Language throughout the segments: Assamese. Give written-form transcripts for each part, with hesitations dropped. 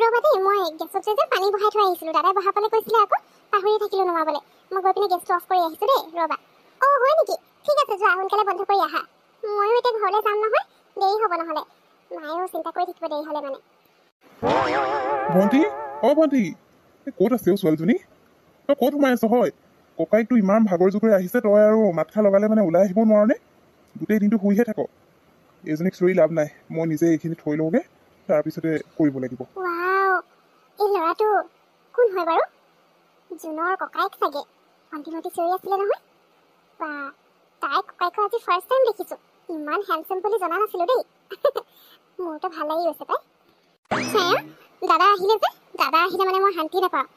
ৰবা দেই, মই গেছত যে পানী বহাই থৈ আহিছিলোঁ, দাদাই বহাবলৈ কৈছিলে, আকৌ পাহৰি থাকিলোঁ নমাবলৈ। মই গৈ পিনে গেছটো অফ কৰি আহিছোঁ দেই। ৰবা। অঁ হয় নেকি? ঠিক আছে, যোৱা সোনকালে বন্ধ কৰি আহা। ময়ো এতিয়া ঘৰলৈ যাম নহয়, দেৰি হ'ব নহ'লে। মায়েও চিন্তা কৰি থাকিব দেৰি হ'লে মানে। ভণ্টি, অ ভণ্টি, ক'ত আছে ছোৱালীজনী? তই ক'ত সোমাই আছ হয়? ককাইকটো ইমান ভাগৰ জোগৰে আহিছে, তই আৰু মাতষা লগালে মানে ওলাই আহিব নোৱাৰ নে? গোটেই দিনটো শুইহে থাক। এইজনীক চৰি লাভ নাই, মই নিজে এইখিনি থৈ লওঁগৈ, তাৰপিছতে কৰিব লাগিব। ৱাও, এই ল'ৰাটো কোন হয় বাৰু? জুনৰ ককাইক চাগে। ভণ্টি চিঞৰি আছিলে নহয়। বা, তাইৰ ককাইকক আজি ফাৰ্ষ্ট টাইম দেখিছোঁ। ইমান হেণ্ডচাম বুলি জনা নাছিলোঁ দেই। মোৰতো ভাল লাগি গৈছে পাই। ছায়া, দাদা আহিলে যে, দাদা আহিলে মানে মই শান্তি নাপাওঁ।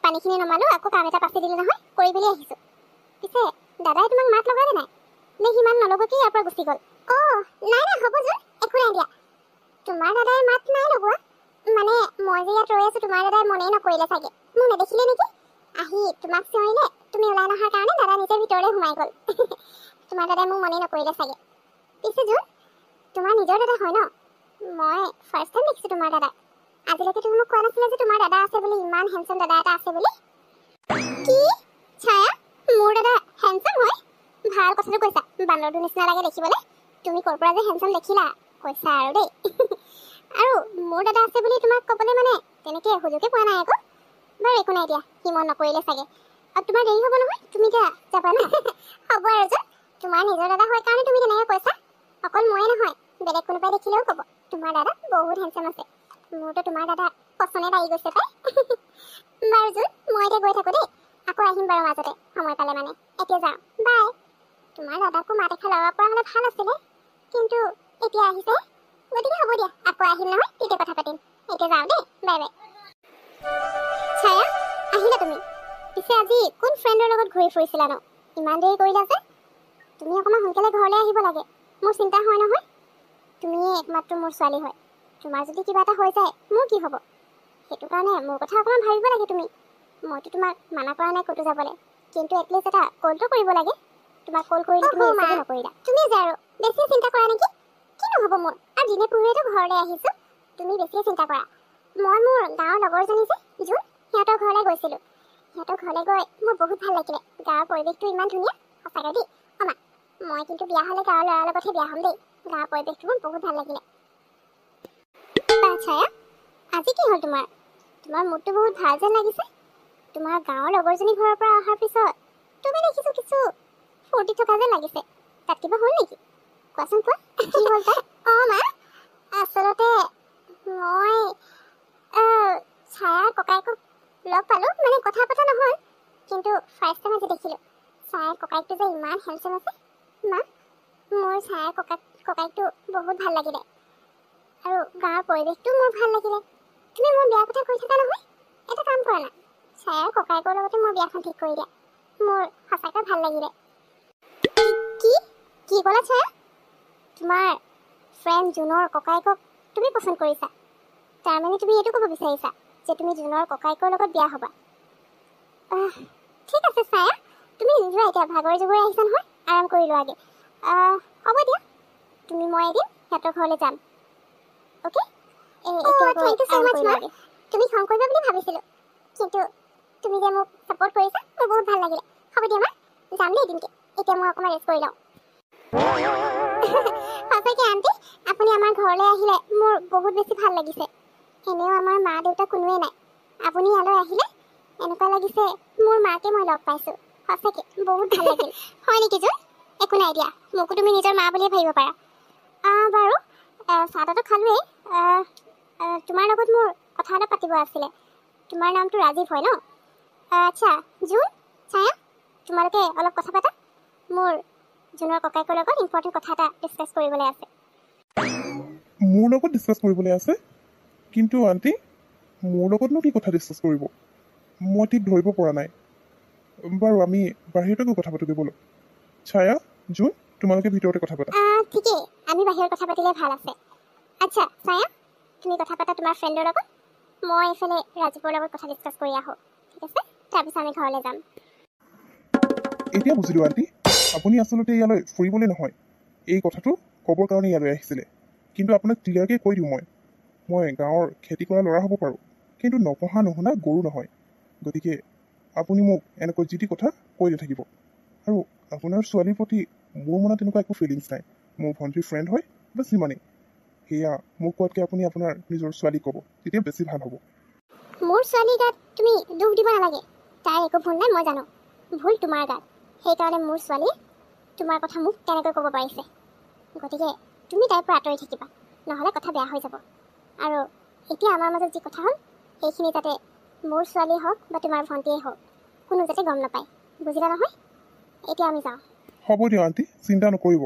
পানীখিনি নমালোঁ, আকৌ কাম এটা পাতি দিলে নহয়, কৰি মেলি আহিছোঁ। পিছে দাদাই তোমাক মাত লগালে নাই? নে সিমান নলগোৱাকেই ইয়াৰ পৰা গুচি গ'ল? অঁ নাই নাই, হ'ব যোন, একো নাই দিয়া। তোমাৰ দাদাই মাত নাই লগোৱা। মানে মই যে ইয়াত ৰৈ আছোঁ, তোমাৰ দাদাই মনেই নকৰিলে চাগে। মোক নেদেখিলে নেকি? আহি তোমাক চিঞৰিলে, তুমি ওলাই নহাৰ কাৰণে দাদা নিজে ভিতৰলৈ সোমাই গ'ল। তোমাৰ দাদাই মোক মনেই নকৰিলে চাগে। পিছে যোন, তোমাৰ নিজৰ দাদা হয় ন? মই ফাৰ্ষ্ট টাইম দেখিছোঁ তোমাৰ দাদাক। আজিলৈকে তুমি মোক কোৱা নাছিলে যে তোমাৰ দাদা আছে বুলি, ইমান হেণ্ডচাম দাদা এটা আছে বুলি। কি? ছায়া, মোৰ দাদা হেণ্ডচাম হয়? ভাল কথাটো কৈছা, বান্দৰটোৰ নিচিনা লাগে দেখিবলৈ। তুমি ক'ৰ পৰা যে হেণ্ডচাম দেখিলা, কৈছা আৰু দেই। আৰু মোৰ দাদা আছে বুলি তোমাক ক'বলৈ মানে তেনেকৈ সুযোগে পোৱা নাই আকৌ। বাৰু একো নাই দিয়া, সি মন নকৰিলে চাগে। আৰু তোমাৰ দেৰি হ'ব নহয়, তুমি এতিয়া যাবা ন? হ'ব আৰু যে, তোমাৰ নিজৰ দাদা হয় কাৰণে তুমি তেনেকৈ কৈছা। অকল ময়ে নহয়, বেলেগ কোনোবাই দেখিলেও ক'ব তোমাৰ দাদা বহুত হেণ্ডচাম আছে। মোৰতো তোমাৰ দাদা পচন্দে লাগি গৈছে পাই। বাৰু যোন, মই এতিয়া গৈ থাকোঁ দেই। আকৌ আহিম বাৰু মাজতে, সময় পালে মানে। এতিয়া যাওঁ, বাই। তোমাৰ দাদাকো মাত এষাৰ লগাব পৰা হ'লে ভাল আছিলে, কিন্তু এতিয়া আহিছে, গতিকে হ'ব দিয়া, আকৌ আহিম নহয়, তেতিয়া কথা পাতিম। এতিয়া যাওঁ দেই, বাই বাই। ছায়া, আহিলা তুমি? পিছে আজি কোন ফ্ৰেণ্ডৰ লগত ঘূৰি ফুৰিছিলা ন? ইমান দেৰি কৰিলা যে? তুমি অকণমান সোনকালে ঘৰলৈ আহিব লাগে, মোৰ চিন্তা হয় নহয়। তুমিয়ে একমাত্ৰ মোৰ ছোৱালী হয়। তোমাৰ যদি কিবা এটা হৈ যায়, মোৰ কি হ'ব? সেইটো কাৰণে মোৰ কথা অকণমান ভাবিব লাগে তুমি। মইতো তোমাক মানা কৰা নাই ক'তো যাবলৈ, কিন্তু এটলিষ্ট এটা কলটো কৰিব লাগে। তোমাক কল কৰিলে তুমি ৰিচিভ নকৰিলা। তুমি যে আৰু বেছিয়ে চিন্তা কৰা নেকি? কি নহ'ব মোৰ? আৰু দিনে পোহৰেতো ঘৰলৈ আহিছোঁ, তুমি বেছিয়ে চিন্তা কৰা। মই মোৰ গাঁৱৰ লগৰজনী যে যোন, সিহঁতৰ ঘৰলৈ গৈছিলোঁ। সিহঁতৰ ঘৰলৈ গৈ মোৰ বহুত ভাল লাগিলে। গাঁৱৰ পৰিৱেশটো ইমান ধুনীয়া, সঁচাকৈ দেই। অমা, মই কিন্তু বিয়া হ'লে গাঁৱৰ ল'ৰাৰ লগতহে বিয়া হ'ম দেই। গাঁৱৰ পৰিৱেশটো মোৰ বহুত ভাল লাগিলে। ছায়া, আজি কি হ'ল তোমাৰ? তোমাৰ মুডটো বহুত ভাল যেন লাগিছে। তোমাৰ গাঁৱৰ লগৰজনী ঘৰৰ পৰা অহাৰ পিছত তুমি দেখিছোঁ কিছু ফূৰ্তি থকা যেন লাগিছে। তাত কিবা হ'ল নেকি? কোৱাচোন কোৱা, কি হ'ল তাত? অঁ মা, আচলতে মই ছায়াৰ ককাইকক লগ পালোঁ, মানে কথা পতা নহ'ল, কিন্তু ফাৰ্ষ্ট টাইম আজি দেখিলোঁ। ছায়াৰ ককাইকটো যে ইমান হেণ্ডচাম আছে। মা, মোৰ ছায়াৰ ককাইকটো বহুত ভাল লাগিলে, আৰু গাঁৱৰ পৰিৱেশটো মোৰ ভাল লাগিলে। তুমি মোৰ বিয়াৰ কথা কৈ থাকা নহয়, এটা কাম কৰা না, ছায়াৰ ককাইকৰ লগতে মোৰ বিয়াখন ঠিক কৰি দিয়া। মোৰ সঁচাকৈ ভাল লাগিলে। কি কি ক'লা ছায়া? তোমাৰ ফ্ৰেণ্ড জুনৰ ককাইকক তুমি পচন্দ কৰিছা? তাৰমানে তুমি এইটো ক'ব বিচাৰিছা যে তুমি জুনৰ ককাইকৰ লগত বিয়া হ'বা? ঠিক আছে ছায়া, তুমি যোৱা এতিয়া, ভাগৰ জুগৰে আহিছা নহয়, আৰাম কৰি লোৱাগে। হ'ব দিয়া, মই এদিন সিহঁতৰ ঘৰলৈ যাম। অ'কে? থেংক ইউ ছ' মাছ মা। তুমি খং কৰিবা বুলি ভাবিছিলোঁ, কিন্তু তুমি যে মোক ছাপোৰ্ট কৰিছা, মোৰ বহুত ভাল লাগিলে। হ'ব দিয়া মা, যাম দেই এদিনকে। এতিয়া মই অকণমান ৰেষ্ট কৰি লওঁ। সঁচাকৈ আণ্টি, আপুনি আমাৰ ঘৰলৈ আহিলে মোৰ বহুত বেছি ভাল লাগিছে। এনেও আমাৰ মা দেউতা কোনোৱে নাই, আপুনি ইয়ালৈ আহিলে এনেকুৱা লাগিছে মোৰ মাকে মই লগ পাইছোঁ। সঁচাকৈ বহুত ভাল লাগিল। হয় নেকি জোন? একো নাই দিয়া, মোকো তুমি নিজৰ মা বুলিয়ে ভাবিব পাৰা। বাৰু চাহ তাহটো খালোৱেই। তোমাৰ লগত মোৰ কথা এটা পাতিব আছিলে। তোমাৰ নামটো ৰাজীৱ হয় ন? আচ্ছা জুন, ছায়া, তোমালোকে অলপ কথা পাতা। মোৰ জুনৰ ককাইকৰ লগত ইম্পৰ্টেণ্ট কথা এটা ডিছকাছ কৰিবলৈ আছে। মোৰ লগত ডিছকাছ কৰিবলৈ আছে? কিন্তু আণ্টি, মোৰ লগতনো কি কথা ডিছকাছ কৰিব? মই ঠিক ধৰিব পৰা নাই। বাৰু আমি বাহিৰতে গৈ কথা পাতোঁ ব'লক। ছায়া, জুন, তোমালোকে ভিতৰতে কথা পাতা। ঠিকেই, আমি বাহিৰত কথা পাতিলে ভাল আছে। আচ্ছা ছায়া, তুমি কথা পাতা তোমাৰ ফ্ৰেণ্ডৰ লগত, মই এইফালে ৰাজীৱৰ লগত কথা ডিছকাছ কৰি আহোঁ। ঠিক আছে, তাৰপিছত আমি ঘৰলৈ যাম। এতিয়া বুজিলোঁ আণ্টি, আপুনি আচলতে ইয়ালৈ ফুৰিবলৈ নহয়, এই কথাটো ক'বৰ কাৰণে ইয়ালৈ আহিছিলে। কিন্তু আপোনাক ক্লিয়াৰকৈ কৈ দিওঁ, মই গাঁৱৰ খেতি কৰা ল'ৰা হ'ব পাৰোঁ, কিন্তু নপঢ়া নুশুনা গৰু নহয়। গতিকে আপুনি মোক এনেকৈ যি টি কথা কৈ নাথাকিব। আৰু আপোনাৰ ছোৱালীৰ প্ৰতি মোৰ মনত তেনেকুৱা একো ফিলিংছ নাই। মোৰ ভণ্টিৰ ফ্ৰেণ্ড হয়, বাছ সিমানেই। সেয়া মোক কোৱাতকৈ আপুনি আপোনাৰ নিজৰ ছোৱালীক ক'ব, তেতিয়া বেছি ভাল হ'ব। মোৰ ছোৱালীৰ গাত তুমি দুখ দিব নালাগে। তাইৰ একো ভুল নাই, মই জানো। ভুল তোমাৰ গাত। সেইকাৰণে মোৰ ছোৱালীয়ে তোমাৰ কথা মোক তেনেকৈ ক'ব পাৰিছে। গতিকে তুমি তাইৰ পৰা আঁতৰি থাকিবা, নহ'লে কথা বেয়া হৈ যাব। আৰু এতিয়া আমাৰ মাজত যি কথা হ'ল সেইখিনি যাতে মোৰ ছোৱালীয়ে হওক বা তোমাৰ ভণ্টিয়ে হওক কোনো যাতে গম নাপায়, বুজিলা নহয়? এতিয়া আমি যাওঁ। হ'ব দিয়ক আণ্টি, চিন্তা নকৰিব।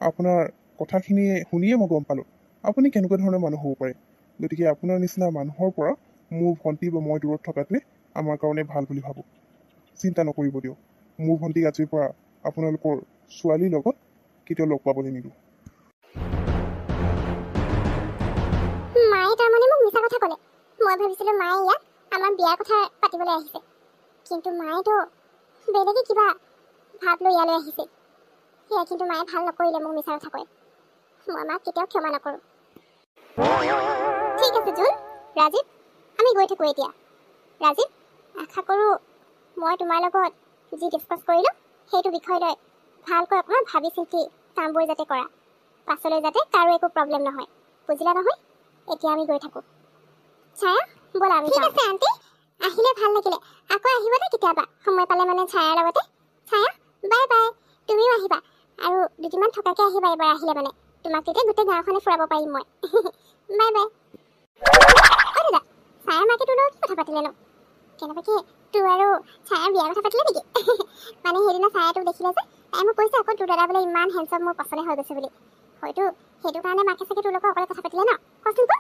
আপোনাৰ কথাখিনি শুনিয়ে মই গম পালোঁ আপুনি কেনেকুৱা ধৰণৰ মানুহ হ'ব পাৰে। গতিকে আপোনাৰ নিচিনা মানুহৰ পৰা মোৰ ভণ্টি বা মই দূৰত থকাটোৱে আমাৰ কাৰণে ভাল বুলি ভাবোঁ। চিন্তা নকৰিব দিয়ক। মোৰ ভণ্টিক আজিৰ পৰা আপোনালোকৰ ছোৱালীৰ লগত কেতিয়াও লগ পাবলৈ নিদিওঁ। মায়ে তাৰমানে মোক মিছা কথা ক'লে। মই ভাবিছিলোঁ মায়ে ইয়াত আমাৰ বিয়াৰ কথা পাতিবলৈ আহিছে, কিন্তু মায়েতো বেলেগে কিবা ভাৱ লৈ ইয়ালৈ আহিছিল। সেয়া কিন্তু মায়ে ভাল নকৰিলে, মোক মিছা কথা কয়। মই মাক কেতিয়াও ক্ষমা নকৰোঁ। ঠিক আছে জোন, ৰাজীৱ, আমি গৈ থাকোঁ এতিয়া। ৰাজীৱ, আশা কৰোঁ মই তোমাৰ লগত যি ডিছকাছ কৰিলোঁ সেইটো বিষয় লৈ ভালকৈ অকণমান ভাবি চিন্তি কামবোৰ যাতে কৰা, পাছলৈ যাতে কাৰো একো প্ৰব্লেম নহয়, বুজিলা নহয়? এতিয়া আমি গৈ থাকোঁ। ছায়া, ব'লা আমি যাওঁ। ঠিক আছে আণ্টি, আহিলে ভাল লাগিলে। আকৌ আহিবানে কেতিয়াবা সময় পালে মানে ছায়াৰ লগতে? ছায়া, বাই বাই। তুমিও আহিবা আৰু দুদিনমান থকাকৈ আহিবা এবাৰ আহিলে মানে। তোমাক তেতিয়া গোটেই গাঁওখনে ফুৰাব পাৰিম মই। Bye bye. অ' দাদা, ছায়াৰ মাকে তোৰ লগত কি কথা পাতিলে ন? কেনেবাকৈ তোৰ আৰু ছায়াৰ বিয়াৰ কথা পাতিলে নেকি? মানে সেইদিনা ছায়া তোক দেখিলে যে, তাই মোক কৈছে আকৌ তোৰ দাদা বোলে ইমান হেণ্ডচাম, মোৰ পচন্দ হৈ গৈছে বুলি। হয়তো সেইটো কাৰণে মাকে চাগে তোৰ লগত অকলে কথা পাতিলে ন? কচোন ক?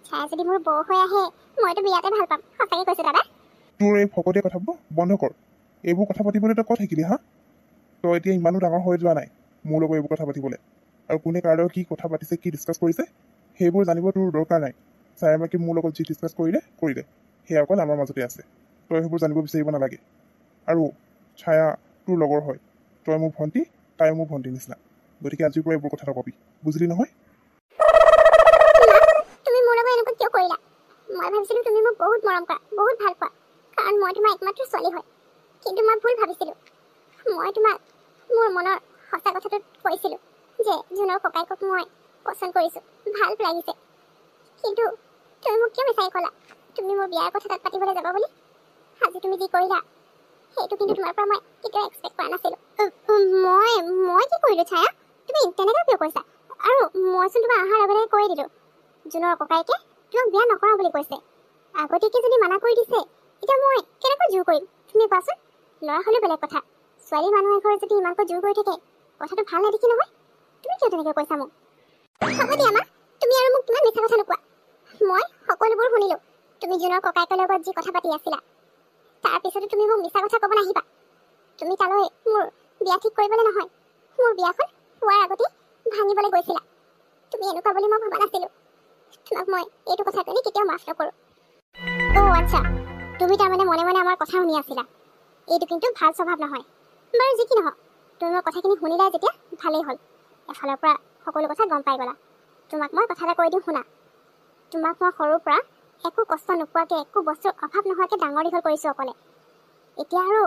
ছায়া যদি মোৰ বৌ হৈ আহে মইতো বিয়াতে ভাল পাম, সঁচাকৈ কৈছোঁ দাদা। তোৰ এই ফকতীয়া কথাবোৰ বন্ধ কৰ। এইবোৰ কথা পাতিবলৈ তই ক'ত শিকিলি হা? তই এতিয়া ইমানো ডাঙৰ হৈ যোৱা নাই মোৰ লগত এইবোৰ কথা পাতিবলৈ। আৰু কোনে কাৰ লগত কি কথা পাতিছে, কি ডিছকাছ কৰিছে সেইবোৰ জানিব তোৰ দৰকাৰ নাই। ছায়া মাকে মোৰ লগত যি ডিছকাছ কৰিলে সেয়া অকল আমাৰ মাজতে আছে। তই সেইবোৰ জানিব বিচাৰিব নালাগে। আৰু ছায়া তোৰ লগৰ হয়, তই মোৰ ভণ্টি, তাই মোৰ ভণ্টিৰ নিচিনা। গতিকে আজিৰ পৰা এইবোৰ কথা নকবি, বুজিলি নহয়? তুমি মোৰ লগত এনেকুৱা কিয় কৰিলা? মই ভাবিছিলোঁ তুমি মোক বহুত মৰম কৰা, বহুত ভাল পোৱা, কাৰণ মই তোমাৰ একমাত্ৰ ছোৱালী হয়। কিন্তু মই ভুল ভাবিছিলোঁ। মই তোমাক মোৰ মনৰ সঁচা কথাটো কৈছিলোঁ যে জোনৰ ককায়েকক মই পচন্দ কৰিছোঁ, ভাল লাগিছে। কিন্তু তুমি মোক কিয় মিছাই ক'লা তুমি মোৰ বিয়াৰ কথা তাত পাতিবলৈ যাবা বুলি? আজি তুমি যি কৰিলা সেইটো কিন্তু তোমাৰ পৰা মই কেতিয়াও এক্সপেক্ট কৰা নাছিলোঁ। মই কি কৰিলোঁ ছায়া? তুমি তেনেকৈ কিয় কৈছা? আৰু মইচোন তোমাৰ অহাৰ লগে লগে কৈ দিলোঁ জোনৰ ককায়েকে তোমাক বিয়া নকৰাওঁ বুলি কৈছে। আগতীয়াকৈ যদি মানা কৰি দিছে এতিয়া মই কেনেকৈ জোৰ কৰিম তুমি কোৱাচোন? ল'ৰা হ'লেও বেলেগ কথা, ছোৱালী মানুহ এঘৰে যদি ইমানকৈ জোৰ কৰি থাকে কথাটো ভাল নেদেখি নহয়। তুমি কিয় তেনেকৈ কৈছা মোক? হ'ব দিয়া মা, তুমি আৰু মোক কিমান মিছা কথা নোকোৱা। মই সকলোবোৰ শুনিলোঁ। তুমি জোনৰ ককায়েকৰ লগত যি কথা পাতি আছিলা, তাৰপিছতো তুমি মোক মিছা কথা ক'ব নাহিবা। তুমি তালৈ মোৰ বিয়া ঠিক কৰিবলৈ নহয়, মোৰ বিয়াখন হোৱাৰ আগতেই ভাঙিবলৈ গৈছিলা। তুমি এনেকুৱা বুলি মই ভবা নাছিলোঁ। তোমাক মই এইটো কথাৰ কাৰণে কেতিয়াও মাফ নকৰোঁ। অ' আচ্ছা, তুমি তাৰমানে মনে মনে আমাৰ কথা শুনি আছিলা। এইটো কিন্তু ভাল স্বভাৱ নহয়। বাৰু যি কি নহওক, তুমি মোৰ কথাখিনি শুনিলাই যেতিয়া ভালেই হ'ল। এফালৰ পৰা সকলো কথা গম পাই গ'লা। তোমাক মই কথা এটা কৈ দিওঁ শুনা। তোমাক মই সৰুৰ পৰা একো কষ্ট নোপোৱাকৈ, একো বস্তুৰ অভাৱ নোহোৱাকৈ ডাঙৰ দীঘল কৰিছোঁ অকলে। এতিয়া আৰু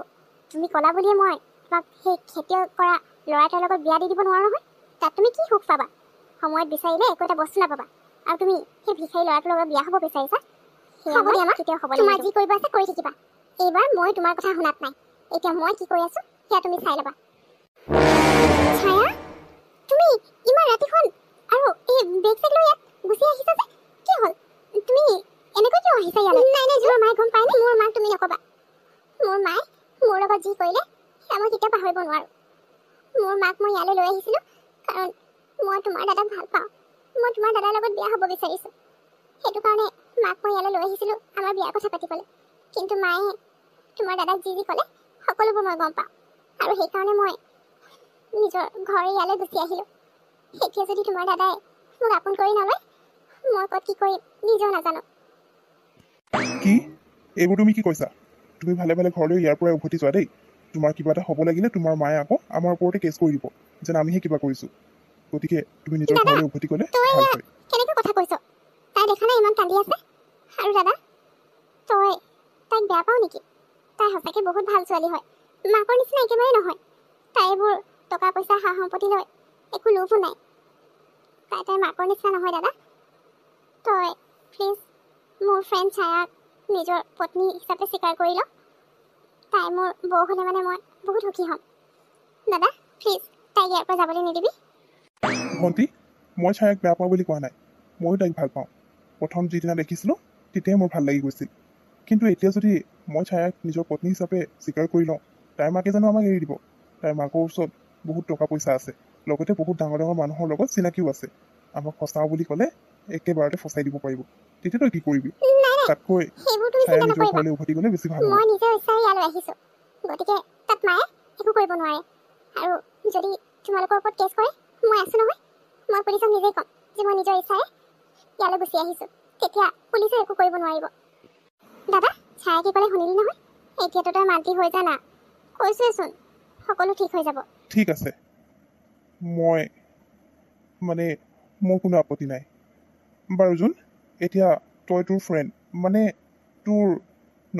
তুমি ক'লা বুলিয়ে মই তোমাক সেই খেতিয়ক কৰা ল'ৰা এটাৰ লগত বিয়া দি দিব নোৱাৰোঁ নহয়। তাত তুমি কি সুখ পাবা? সময়ত বিচাৰিলে একো এটা বস্তু নাপাবা। আৰু তুমি সেই ভিখাৰী ল'ৰাটোৰ লগত বিয়া হ'ব বিচাৰিছা? হ'ব দিয়া মা, কেতিয়াও হ'ব নিদিওঁ। তোমাৰ যি কৰিব আছে কৰি থাকিবা। এইবাৰ মই তোমাৰ কথা শুনাত নাই। এতিয়া মই কি কৰি আছোঁ সেয়া তুমি চাই ল'বা। ছায়া, তুমি ইমান ৰাতিখন আৰু এই বেগ চেগ লৈ ইয়াত গুচি আহিছা যে কি হ'ল? তুমি এনেকৈ কিয় আহিছা ইয়ালৈ? নাই নাই, তোমাৰ মায়ে গম পায় নে? মোৰ মাক তুমি নক'বা। মোৰ মায়ে মোৰ লগত যি কৰিলে সেয়া মই কেতিয়াও পাহৰিব নোৱাৰোঁ। মোৰ মাক মই ইয়ালৈ লৈ আহিছিলোঁ কাৰণ মই তোমাৰ দাদাক ভাল পাওঁ। মই তোমাৰ দাদাৰ লগত বিয়া হ'ব বিচাৰিছোঁ। সেইটো কাৰণে মাক মই ইয়ালৈ লৈ আহিছিলোঁ আমাৰ বিয়াৰ কথা পাতিবলৈ। কিন্তু মায়ে তোমাৰ দাদাক যি ক'লে সকলোবোৰ মই গম পাওঁ। আৰু সেইকাৰণে মই নিজৰ ঘৰ ইয়ালৈ গুচি আহিলোঁ। এতিয়া যদি তোমাৰ দাদাই মোক আপোন কৰি নলয়, মই ক'ত কি কৰিম নিজেও নাজানো। কি? এইবোৰ তুমি কি কৈছা? তুমি ভালে ভালে ঘৰলৈ ইয়াৰ পৰাই উভতি যোৱা দেই। তোমাৰ কিবা এটা হ'ব লাগিলে তোমাৰ মায়ে আকৌ আমাৰ ওপৰতে কেছ কৰি দিব যেন আমিহে কিবা কৰিছোঁ। গতিকে তুমি নিজৰ ঘৰলৈ উভতি গ'লে ভাল হয়। কেনেকৈ কথা কৈছ? তাই দেখা নাই ইমান কান্দি আছে। আৰু দাদা তাইক বেয়া পাওঁ নেকি? তাই সঁচাকৈ বহুত ভাল ছোৱালী হয়, মাকৰ নিচিনা একেবাৰে নহয়। তাই এইবোৰ টকা পইচা সা সম্পত্তি লৈ একো লোভো নাই। তাইৰ মাকৰ নিচিনা নহয় দাদা। তই প্লিজ মোৰ ফ্ৰেণ্ড ছায়াক নিজৰ পত্নী হিচাপে স্বীকাৰ কৰি ল। তাই মোৰ বৌ হ'লে মানে মই বহুত সুখী হ'ম। দাদা প্লিজ তাইক ইয়াৰ পৰা যাবলৈ নিদিবি। ভণ্টি, মই ছায়াক বেয়া পাওঁ বুলি কোৱা নাই, ময়ো তাইক ভাল পাওঁ। প্ৰথম যিদিনা দেখিছিলোঁ তেতিয়াই মোৰ ভাল লাগি গৈছিল। কিন্তু এতিয়া যদি মই ছায়াক নিজৰ পত্নী হিচাপে স্বীকাৰ কৰি লওঁ, তাইৰ মাকে জানো আমাক এৰি দিব? তাইৰ মাকৰ ওচৰত বহুত টকা পইচা আছে, লগতে বহুত ডাঙৰ ডাঙৰ মানুহৰ লগত চিনাকিও আছে। আমাক ফচাওঁ বুলি ক'লে একেবাৰতে ফচাই দিব পাৰিব। তেতিয়া তই কি কৰিবি? তাতকৈ সেইবোৰ তুমি ছায়া চিন্তা নিজৰ নকৰিবা। ঘৰলৈ উভতি গ'লে বেছি ভাল হ'ব। মই নিজৰ ইচ্ছাৰে ইয়ালৈ আহিছোঁ, গতিকে তাত মায়ে একো কৰিব নোৱাৰে। আৰু যদি তোমালোকৰ ওপৰত কেছ কৰে, মই আছোঁ নহয়। মই পুলিচক নিজেই ক'ম যে মই নিজৰ ইচ্ছাৰে ইয়ালৈ গুচি আহিছোঁ। তেতিয়া পুলিচে একো কৰিব নোৱাৰিব। দাদা ছায়া কি ক'লে শুনিলি নহয়? এতিয়াতো তই মান্তি হৈ যা না। কৈছোৱেচোন সকলো ঠিক হৈ যাব। ঠিক আছে, মই মানে মোৰ কোনো আপত্তি নাই। বাৰু জোন, এতিয়া তই তোৰ ফ্ৰেণ্ড মানে তোৰ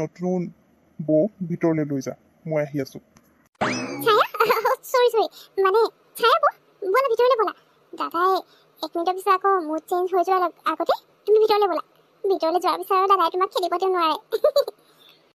নতুন বৌ ভিতৰলৈ লৈ যা, মই আহি আছোঁ। ছায়া চৰি মানে ছায়া ব'লা ভিতৰলৈ ব'লা। দাদাই 1 মিনিটৰ পিছত আকৌ মুড চেঞ্জ হৈ যোৱাৰ আগতে তুমি ভিতৰলৈ ব'লা। ভিতৰলৈ যোৱাৰ পিছত আৰু দাদাই তোমাক খেলিবতো নোৱাৰে।